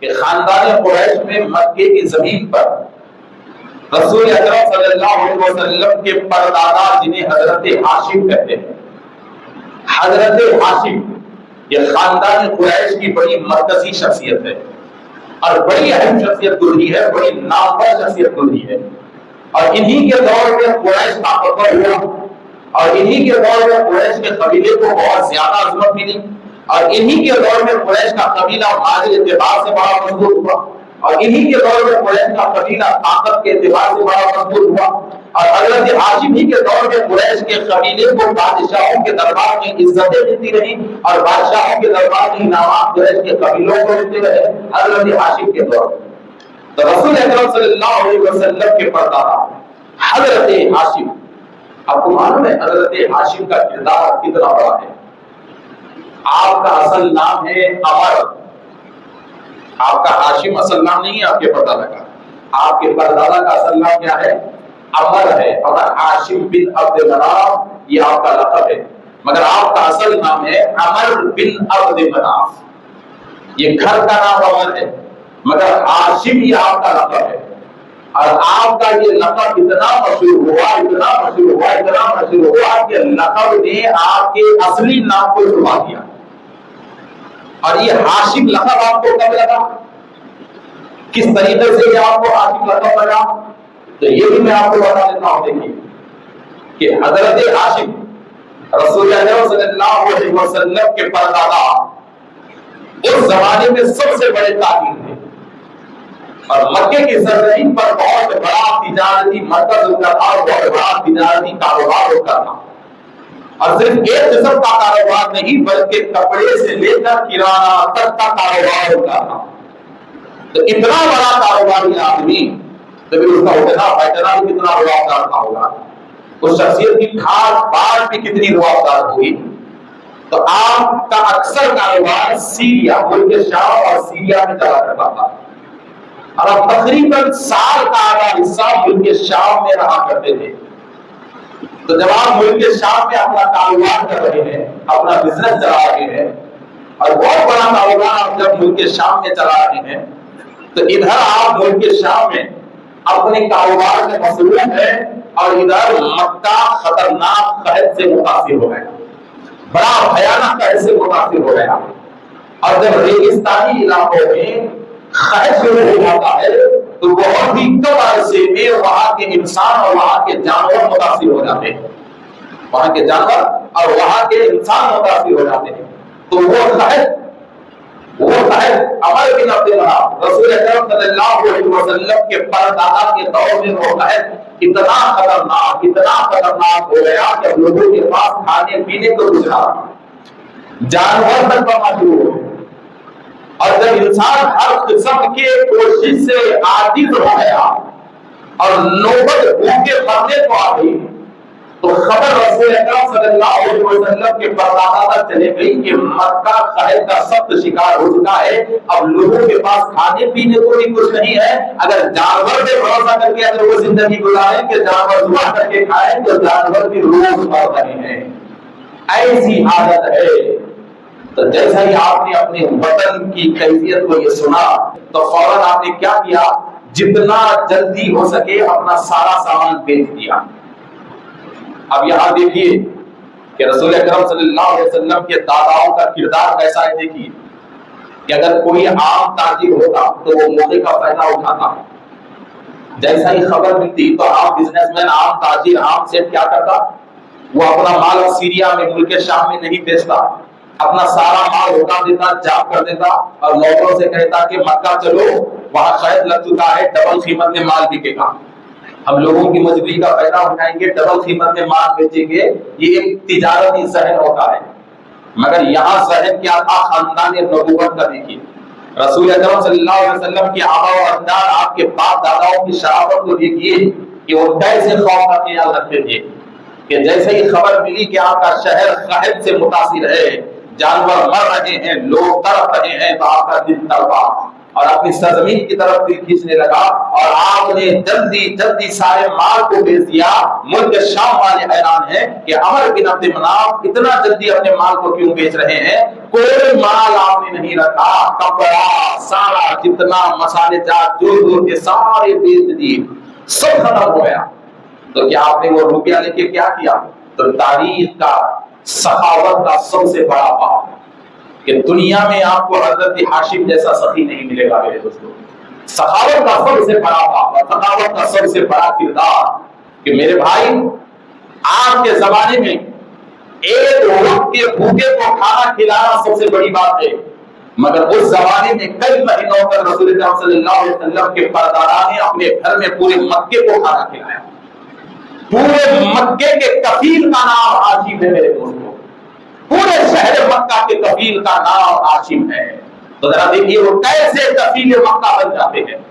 کہ خاندان قریش میں مکے کی زمین پر رسول اکرم صلی اللہ علیہ وسلم کے پردادا جنہیں حضرت ہاشم کہتے ہیں، حضرت ہاشم یہ خاندان قریش کی بڑی مرکزی شخصیت ہے اور بڑی اہم شخصیت گزری ہے، بڑی نامور شخصیت گزری ہے، اور انہی کے دور میں قریش طاقتور ہوا اور انہی کے دور میں قریش کے قبیلے کو بہت زیادہ عظمت ملی اور انہی کے دور میں قریش کا قبیلہ مالی اعتبار سے بڑا مضبوط ہوا اور انہی کے دور میں قریش کا قبیلہ طاقت کے اعتبار سے بڑا مضبوط ہوا اور حضرت ہاشم ہی کے دور میں قریش کے قبیلے کو بادشاہوں کے دربار میں عزتیں ملتی رہی اور بادشاہوں کے دربار میں انعامات قریش کے قبیلوں کو ملتے رہے حضرت ہاشم کے دور میں۔ تو رسول اکرم صلی اللہ علیہ وسلم کے پردادا حضرت ہاشم، آپ کو معلوم ہے حضرت ہاشم کا کردار کتنا بڑا ہے۔ آپ کا اصل نام ہے عمر، آپ کا ہاشم اصل نام نہیں ہے آپ کے پردادا کا، آپ کے پردادا کا اصل نام کیا ہے؟ عمر ہے۔ عمر ہاشم بن عبد مناف یہ آپ کا لقب ہے، مگر آپ کا اصل نام ہے عمر بن عبد مناف۔ یہ گھر کا نام عمر ہے مگر ہاشم یہ آپ کا لقب ہے، اور آپ کا یہ لقب اتنا مشہور ہوا اتنا مشہور ہوا اتنا مشہور ہوا کہ لقب نے آپ کے اصلی نام کو چھپا دیا۔ اور یہ ہاشم لقب آپ کو کب لگا، کس طریقے سے یہ آپ کو ہاشم لقب لگا، تو یہ بھی میں آپ کو بتا دیتا ہوں۔ دیکھیے کہ حضرت ہاشم رسول اللہ صلی اللہ علیہ وسلم کے پردادا اس زمانے میں سب سے بڑے تاجر تھے اور مکے کی سرزمین پر بہت بڑا تجارتی مرکز ہوتا تھا اور بہت بڑا تجارتی کاروبار ہوتا تھا، اور صرف ایک قسم کا کاروبار نہیں بلکہ کپڑے سے لے کر کرانہ تک کا کاروبار ہوتا تھا۔ تو اتنا بڑا کاروباری آدمی تو پھر اس کا اتنا پیٹرن کتنا روادار تھا ہوگا، اس شخصیت کی کھاٹ پاٹ بھی کتنی روادار ہوگی۔ تو آپ کا اکثر کاروبار سیریا ملک شام اور سیریا میں چلا کرتا تھا، اور اب تقریباً سال کا آدھا حصہ ملک شام میں رہا کرتے تھے۔ تو جب آپ ملک شام میں اپنا کاروبار کر رہے ہیں، اپنا بزنس چلا رہے ہیں، اور بہت بڑا کاروبار آپ جب ملک شام میں چلا رہے ہیں، تو ادھر آپ ملک شام میں اپنے کاروبار میں مصروف ہیں اور ادھر مکہ خطرناک قحط سے متاثر ہو گیا، بڑا بھیانک قحط سے متاثر ہو گیا، اور جب ریگستانی علاقوں میں قحط شروع ہو جاتا ہے تو بہت ہی کم عرصے میں وہاں کے انسان اور وہاں کے جانور متاثر ہو جاتے ہیں، وہاں کے جانور اور وہاں کے انسان متاثر ہو جاتے ہیں۔ تو وہ قحط عمر بن عبد مناف رسول اکرم صلی اللہ علیہ وسلم کے پردادا کے دور میں وہ قحط اتنا خطرناک ہو گیا کہ اب لوگوں کے پاس کھانے پینے کو کچھ نہ رہا، جانور تک مرنا شروع ہو گئے، اور جب انسان ہر قسم کے کوشش سے عاجز ہو گیا اور نوبت بھوکے مرنے کو آ گئی، تو خبر رسول اکرم صلی اللہ علیہ وسلم کے پردادا تک چلے گئی کہ مکہ قحط کا سخت شکار ہو چکا ہے، اب لوگوں کے پاس کھانے پینے کو بھی کچھ نہیں ہے، اگر جانور پہ بھروسہ کر کے اگر وہ زندگی گزاریں کہ جانور دعا کر کے کھائیں تو جانور بھی روز مر رہے ہیں، ایسی حالت ہے۔ تو جیسا ہی آپ نے اپنے وطن کی کیفیت کو یہ سنا تو فوراً آپ نے کیا کیا، جتنا جلدی ہو سکے اپنا سارا سامان بیچ دیا۔ اب یہاں دیکھیے کہ رسول اکرم صلی اللہ علیہ وسلم کے داداؤں کا کردار کیسا ہے۔ دیکھیے کہ اگر کوئی عام تاجر ہوتا تو وہ موقع کا فائدہ اٹھاتا، جیسا ہی خبر ملتی تو عام بزنس مین عام تاجر عام سیٹ کیا کرتا، وہ اپنا مال سیریا میں ملک شام میں نہیں بیچتا، اپنا سارا مال اٹھا دیتا، جاب کر دیتا اور نوکروں سے کہتا کہ مکہ چلو وہاں قحط لگ چکا ہے، ڈبل قیمت میں مال بکے گا، ہم لوگوں کی مجبوری کا فائدہ اٹھائیں گے، ڈبل قیمت میں مال بیچیں گے۔ یہ ایک تجارتی ذہن ہوتا ہے، مگر یہاں ذہن کیا تھا، خاندان نبوت کا۔ دیکھیے رسول اکرم صلی اللہ علیہ وسلم کی آبا و اجداد، آپ کے باپ داداؤں کی شرافت کو دیکھیے کہ وہ کیسے خوف کا خیال رکھتے تھے کہ جیسے ہی خبر ملی کہ آپ کا شہر قحط سے متاثر ہے، جانور مر رہے ہیں، لوگ تڑپ رہے ہیں، تو آپ کا دل تڑپا اور اپنی سرزمین کی طرف دل کھینچنے لگا، اور آپ نے جلدی سارے مال کو بیچ دیا۔ ملک شام والے حیران ہیں کہ عمر بن عبد مناف اتنا جلدی اپنے مال کو کیوں بیچ رہے ہیں، کوئی مال آپ نے نہیں رکھا، کپڑا سارا جتنا مسالے جات جو کے سارے بیچ دیے، سب ختم ہو گیا. تو کیا آپ نے وہ روپیہ لے کے کیا کیا؟ تو تاریخ کا سخاوت کا سب سے بڑا باب کہ دنیا میں آپ کو حضرت ہاشم جیسا سخی نہیں ملے گا میرے دوستوں. سخاوت کا سب سے بڑا باب، سخاوت کا سب سے بڑا کردار کہ میرے بھائی آج کے زمانے میں ایک وقت کے بھوکے کو کھانا کھلانا سب سے بڑی بات ہے، مگر اس زمانے میں کئی مہینوں تک رسول اللہ صلی اللہ علیہ وسلم کے پرداران نے اپنے گھر میں پورے مکے کو کھانا کھلایا. پورے مکے کے کفیل کا نام ہاشم ہے میرے دوستوں، پورے شہر مکہ کے کفیل کا نام ہاشم ہے. تو ذرا دیکھیے وہ کیسے کفیل مکہ بن جاتے ہیں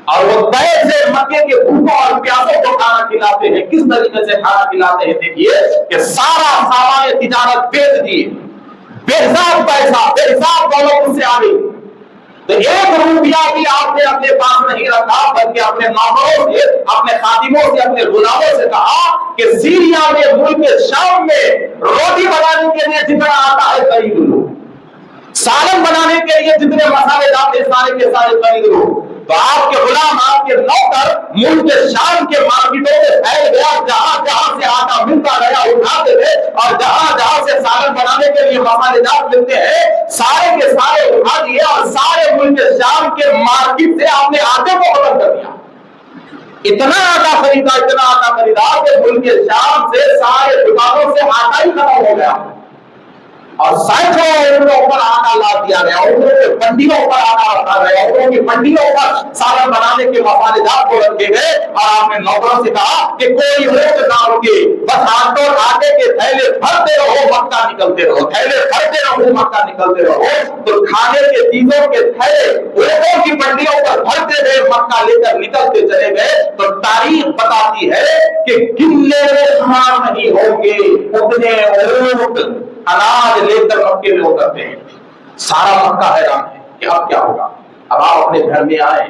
اور وہ کیسے مکے کے بھوکوں اور پیاسوں کو کھانا کھلاتے ہیں، کس طریقے سے کھانا کھلاتے ہیں. دیکھیے کہ سارا سامان تجارت بیچ دیے، بے حساب پیسہ بے حساب دولت سے آ گئی. تو ایک روپیہ بھی آپ نے اپنے پاس نہیں رکھا، بلکہ اپنے نوکروں سے، اپنے خادموں سے، اپنے غلاموں سے کہا کہ سیریا میں، ملک شام میں روٹی بنانے کے لیے جتنا آتا ہے خرید لو، سالن بنانے کے لیے جتنے مسالے جات ہیں سارے کے سارے خرید لو. تو آپ کے غلام، آپ کے نوکر ملک شام کے مارکیٹوں میں پھیل گیا، جہاں جہاں سے آٹا ملتا گیا اٹھاتے تھے، اور جہاں جہاں سے سالن بنانے کے لیے مسالے جات ملتے ہیں سارے کے سارے اٹھا دیے اور سارے ملک شام کے مارکیٹ سے آپ نے آٹے کو ختم کر دیا. اتنا آٹا خریدا، اتنا آٹا خریدا کہ ملک شام سے سارے دکانوں سے آٹا ہی ختم ہو گیا اور سینکڑوں اونٹوں پر آٹا لا دیا گیا، اونٹوں کے پنڈیوں پر آٹا رکھا گیا، اونٹوں کی پنڈیوں پر سالن بنانے کے مسالے جات کو رکھے گئے. اور آپ نے نوکروں سے کہا کہ کوئی روک نہ ہوگی، بس آٹے کے تھیلے بھرتے رہو، مکہ نکلتے رہو، تھیلے بھرتے رہو، مکہ نکلتے رہو. تو کھانے کے چیزوں کے تھیلے اونٹوں کی پنڈیوں پر بھرتے ہوئے مکہ لے کر نکلتے چلے گئے. تو تاریخ بتاتی ہے کہ گننے میں شمار نہیں ہوں گے اتنے اونٹ اناج لے کر مکے میں اترتے ہیں. سارا مکہ حیران ہے کہ اب کیا ہوگا. اب آپ اپنے گھر میں آئے،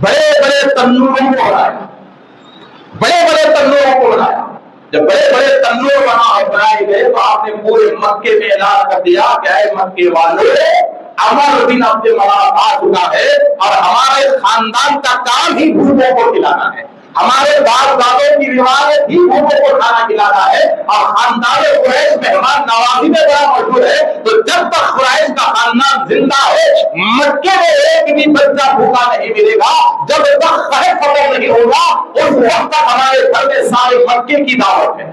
بڑے بڑے تنوروں کو بنایا، بڑے بڑے تنوروں کو بنایا. جب بڑے بڑے تنور بنائے گئے تو آپ نے پورے مکے میں اعلان کر دیا کہ اے مکے والے، عمر بن عبد مناف آ چکا ہے اور ہمارے خاندان کا کام ہی بھوکوں کو کھلانا ہے، ہمارے باپ دادوں کی روایت ہی بھوکوں کو کھانا کھلانا ہے. اور خاندان قریش مہمان نوازی میں بڑا مشہور ہے. تو جب تک قریش کا خاندان زندہ ہے مکے میں ایک بھی بچہ بھوکا نہیں ملے گا. جب تک قحط ختم نہیں ہوگا اس وقت تک ہمارے گھر میں سارے مکے کی دعوت ہے.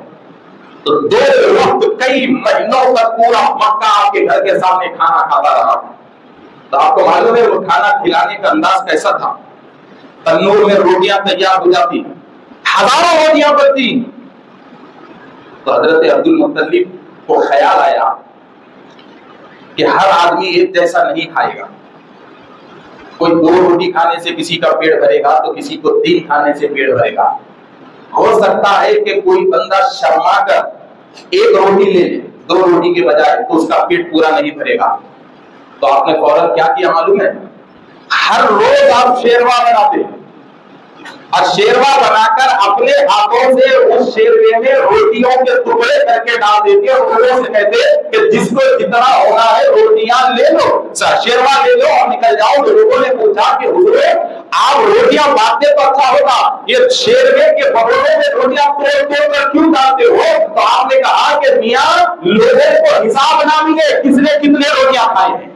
تو 2 وقت کئی مہینوں تک پورا مکہ آپ کے گھر کے سامنے کھانا کھاتا رہا. تو آپ کو معلوم ہے وہ کھانا کھلانے کا انداز کیسا تھا. تنور میں روٹیاں تیار ہو جاتی، ہزاروں روٹیاں بنتی. تو حضرت عبد المطلب کو خیال آیا کہ ہر آدمی ایک جیسا نہیں کھائے گا. کوئی 2 روٹی کھانے سے کسی کا پیٹ بھرے گا تو کسی کو 3 کھانے سے پیٹ بھرے گا. ہو سکتا ہے کہ کوئی بندہ شرما کر 1 روٹی لے لے 2 روٹی کے بجائے، تو اس کا پیٹ پورا نہیں بھرے گا. تو آپ نے فوراً کیا کیا معلوم ہے؟ ہر روز آپ شیروا بناتے ہیں اور شیروا بنا کر اپنے ہاتھوں سے اس شیروے میں روٹیوں کے ٹکڑے کر کے ڈال دیتے اور لوگوں سے کہتے کہ جس کو جتنا ہونا ہے روٹیاں لے لو، شیروا لے لو اور نکل جاؤ. تو لوگوں نے پوچھا کہ حضور آپ روٹیاں باندھتے تو اچھا ہوگا، یہ شیروے کے بگونے میں روٹیاں توڑ توڑ کر کیوں ڈالتے ہو؟ تو آپ نے کہا کہ میاں لوگوں کو حساب نہ ملے کس نے کتنے روٹیاں کھائی ہیں.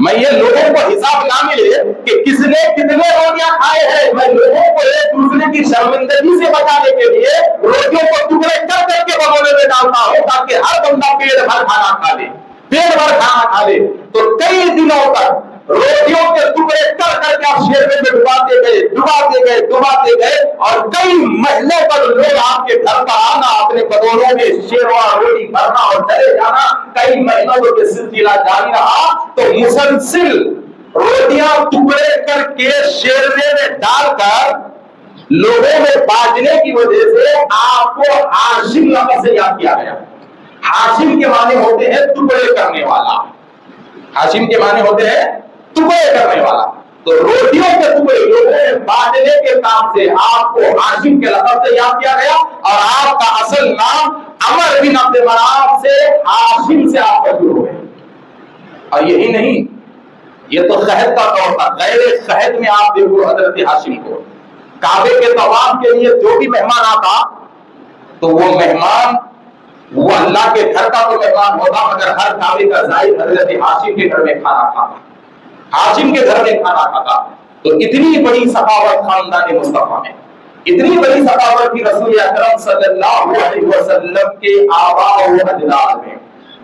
میں یہ لوگوں کو حساب نہ ملے کہ کس نے کتنے روٹیاں کھائے ہیں، میں لوگوں کو ایک دوسرے کی شرمندگی سے بچانے کے لیے روٹیوں کو ٹکڑے کر کر کے بگونے میں ڈالتا ہوں تاکہ ہر بندہ پیٹ بھر کھانا کھا لے، پیٹ بھر کھانا کھا لے. تو کئی دنوں تک روٹیوں کے ٹکڑے کر کر کے آپ شیرے میں ڈباتے گئے اور کئی مہینے پر لوگ آپ کے گھر کا آنا، اپنے بگونوں میں شیروا روٹی بھرنا اور چلے جانا کئی مہینوں کے سلسلہ جاری رہا. تو مسلسل روٹیاں ٹکڑے کر کے شیرے میں ڈال کر لوگوں میں بانٹنے کی وجہ سے آپ کو ہاشم لفظ سے یاد کیا گیا. ہاشم کے معنی ہوتے ہیں ٹکڑے کرنے والا. ہاشم کے معنی ہوتے ہیں ٹکڑے کرنے والا. تو روٹیوں کے ٹکڑے جو ہے باندھنے کے کام سے آپ کو ہاشم کے لقب سے یاد کیا گیا، اور آپ کا اصل نام عمر بن عبد مناف سے ہاشم سے آپ کا شروع ہے۔ اور یہی نہیں، یہ تو قحط کا دور تھا، غیر قحط میں آپ دیکھو حضرت ہاشم کو کعبے کے طواف کے لیے جو بھی مہمان آتا تو وہ مہمان وہ اللہ کے گھر کا تو مہمان ہوتا، مگر ہر کعبے کا زائر حضرت ہاشم کے گھر میں کھانا کھاتا، ہاشم کے گھر میں کھانا کھاتا۔ تو اتنی بڑی سخاوت خاندان مصطفیٰ میں، اتنی بڑی سخاوت کی رسول اکرم صلی اللہ علیہ وسلم کے آباء و اجداد میں۔